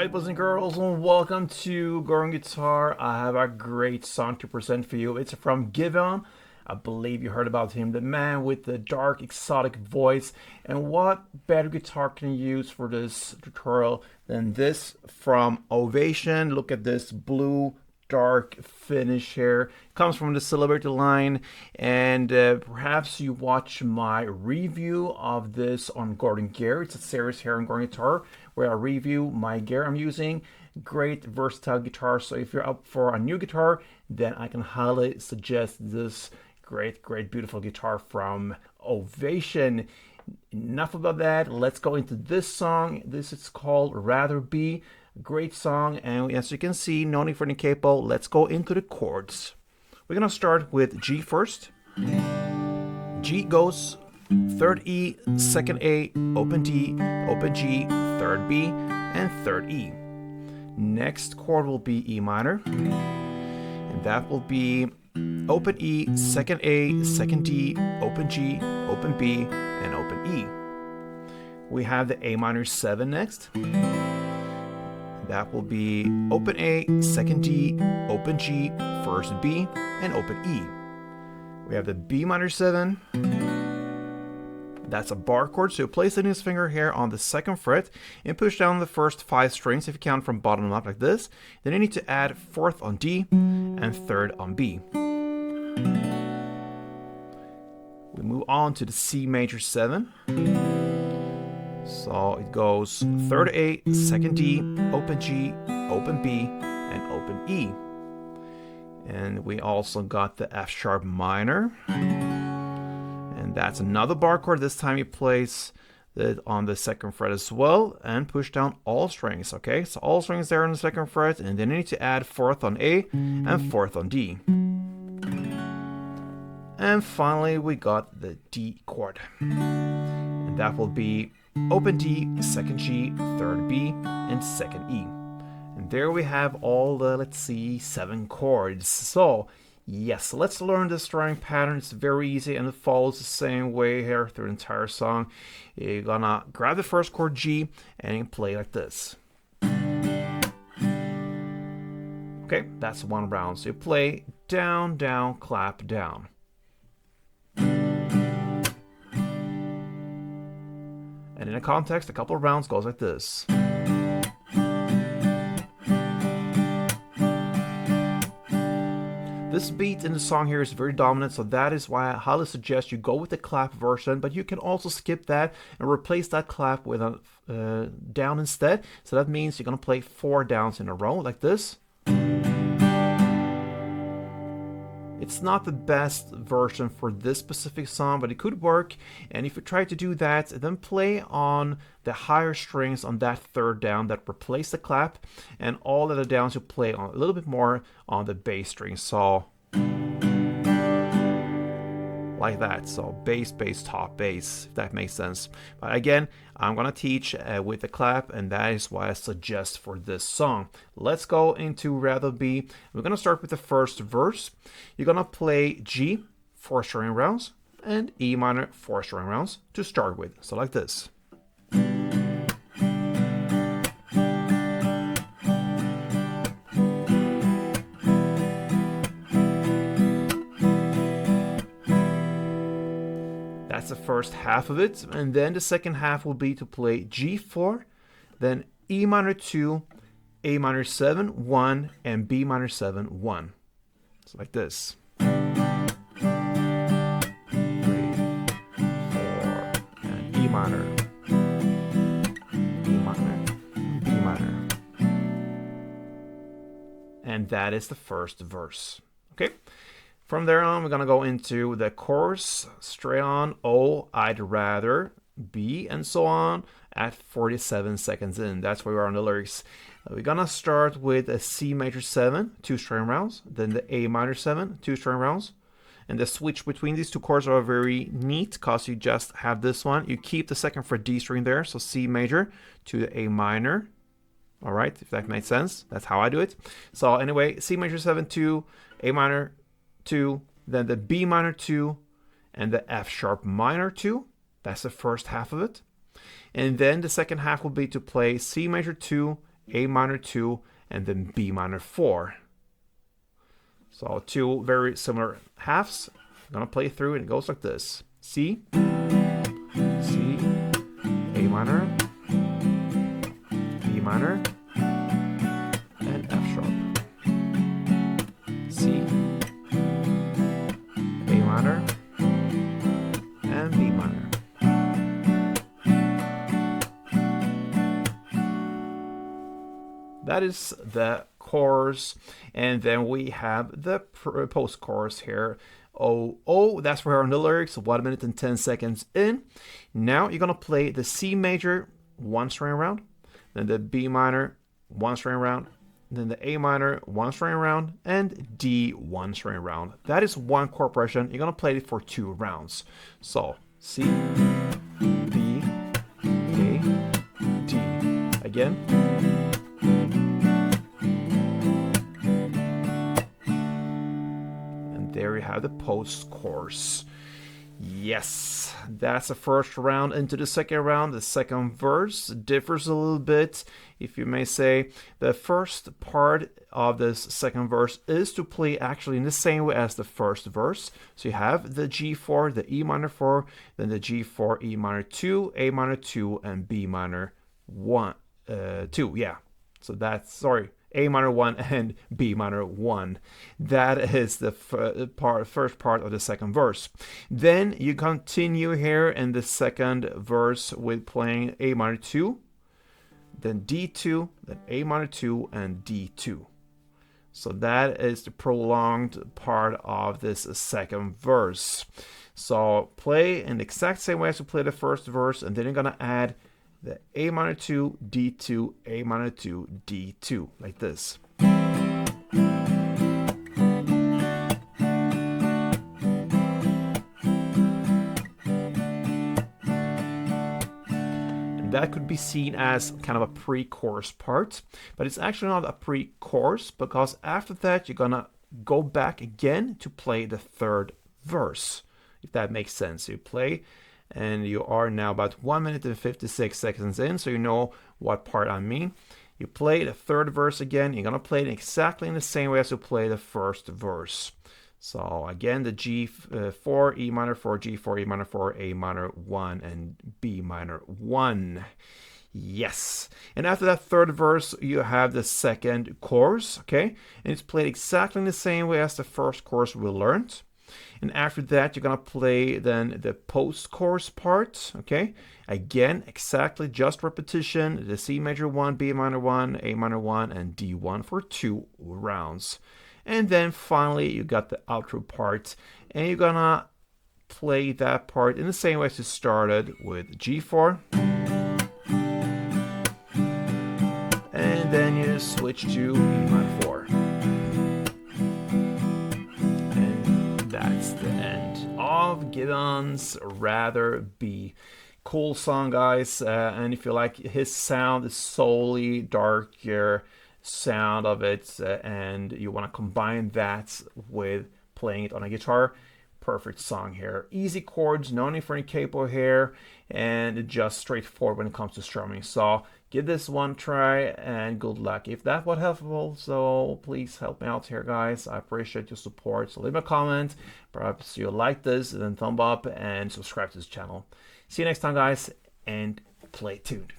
Alright, boys and girls, and welcome to GIVÄON Guitar. I have a great song to present for you. It's from GIVÄON. I believe you heard about him, the man with the dark, exotic voice. And what better guitar can you use for this tutorial than this from Ovation? Look at this blue, dark finish here. Comes from the Celebrity line, and perhaps you watch my review of this on Gordon gear. It's a series here on GIVÄON Guitar where I review my gear I'm using. Great versatile guitar, so if you're up for a new guitar, then I can highly suggest this great beautiful guitar from Ovation. Enough about that, let's go into this song. This is called Rather Be. Great song, and as you can see, no need for any capo. Let's go into the chords. We're gonna start with G first. G goes 3rd E, 2nd A, open D, open G, 3rd B, and 3rd E. Next chord will be E minor, and that will be open E, 2nd A, 2nd D, open G, open B, and open E. We have the A minor 7 next. That will be open A, 2nd D, open G, 1st B, and open E. We have the B minor 7. That's a bar chord, so you place the index finger here on the 2nd fret and push down the first 5 strings if you count from bottom up like this. Then you need to add 4th on D and 3rd on B. We move on to the C major 7. So it goes 3rd A, 2nd D, open G, open B, and open E. And we also got the F sharp minor. And that's another bar chord. This time you place it on the 2nd fret as well and push down all strings. Okay, so all strings there on the 2nd fret, and then you need to add 4th on A and 4th on D. And finally we got the D chord. And that will be open D, 2nd G, 3rd B, and 2nd E. And there we have all the, let's see, 7 chords. So yes, let's learn the strumming pattern. It's very easy and it follows the same way here through the entire song. You're gonna grab the first chord G and you play like this. Okay, that's one round. So you play down, down, clap, down. And in a context, a couple of rounds goes like this. This beat in the song here is very dominant, so that is why I highly suggest you go with the clap version, but you can also skip that and replace that clap with a down instead. So that means you're going to play 4 downs in a row like this. It's not the best version for this specific song, but it could work. And if you try to do that, then play on the higher strings on that 3rd down that replace the clap, and all of the downs you play on a little bit more on the bass string. So like that. So bass, bass, top, bass, if that makes sense. But again, I'm gonna teach with the clap, and that is why I suggest for this song. Let's go into Rather Be. We're gonna start with the first verse. You're gonna play G 4 string rounds and E minor 4 string rounds to start with. So like this. That's the first half of it, and then the second half will be to play G4, then E minor 2, A minor 7, 1, and B minor 7, 1. So like this. 3, 4, and E minor, E minor, B minor. And that is the first verse. Okay? From there on, we're going to go into the chorus, straight on, O, I'd rather, B, and so on, at 47 seconds in. That's where we are on the lyrics. We're going to start with a C major 7, 2 string rounds, then the A minor 7, 2 string rounds. And the switch between these two chords are very neat because you just have this one. You keep the 2nd fret D string there, so C major to the A minor. All right, if that makes sense, that's how I do it. So anyway, C major 7, 2, A minor 2, then the B minor 2, and the F sharp minor 2. That's the first half of it. And then the second half will be to play C major 2, A minor 2, and then B minor 4. So two very similar halves. I'm gonna play through and it goes like this. C, C, A minor, B minor, and F sharp. C, A minor, and B minor. That is the chorus, and then we have the post chorus here. Oh, that's where on the lyrics, 1 minute and 10 seconds in. Now you're gonna play the C major 1 string around, then the B minor 1 string around, then the A minor 1 string around, and D 1 string around. That is one chord progression. You're gonna play it for 2 rounds. So C, B, A, D. Again. There you have the post chorus. Yes, that's the first round. Into the second round, the second verse differs a little bit, if you may say. The first part of this second verse is to play actually in the same way as the first verse. So you have the G4, the E minor 4, then the G4, E minor 2, A minor 2, and B minor 1, 2. Yeah, so that's, sorry, A minor 1 and B minor 1. That is the first part of the second verse. Then you continue here in the second verse with playing A minor 2, then D2, then A minor 2, and D2. So that is the prolonged part of this second verse. So play in the exact same way as you play the first verse, and then you're gonna add the A minor 2, D2, A minor 2, D2, like this. And that could be seen as kind of a pre-chorus part, but it's actually not a pre-chorus, because after that you're gonna go back again to play the third verse, if that makes sense. You play, and you are now about 1 minute and 56 seconds in, so you know what part I mean. You play the third verse again. You're gonna play it exactly in the same way as you play the first verse. So again, the G4, E minor 4, G4, E minor 4, A minor 1, and B minor 1. Yes. And after that third verse, you have the second chorus, okay? And it's played exactly in the same way as the first chorus we learned. And after that, you're gonna play then the post-chorus part, okay? Again, exactly, just repetition, the C major 1, B minor 1, A minor 1, and D1 for 2 rounds. And then finally, you got the outro part, and you're gonna play that part in the same way as you started with G4. And then you switch to E minor 4. That's the end of GIVÄON's Rather Be. Cool song, guys. And if you like his sound, the soul-y, darker sound of it, and you want to combine that with playing it on a guitar, perfect song here. Easy chords, no need for any capo here, and just straightforward when it comes to strumming. So give this one a try, and good luck. If that was helpful, so please help me out here, guys. I appreciate your support. So leave a comment. Perhaps you like this, then thumb up and subscribe to this channel. See you next time, guys, and play tuned.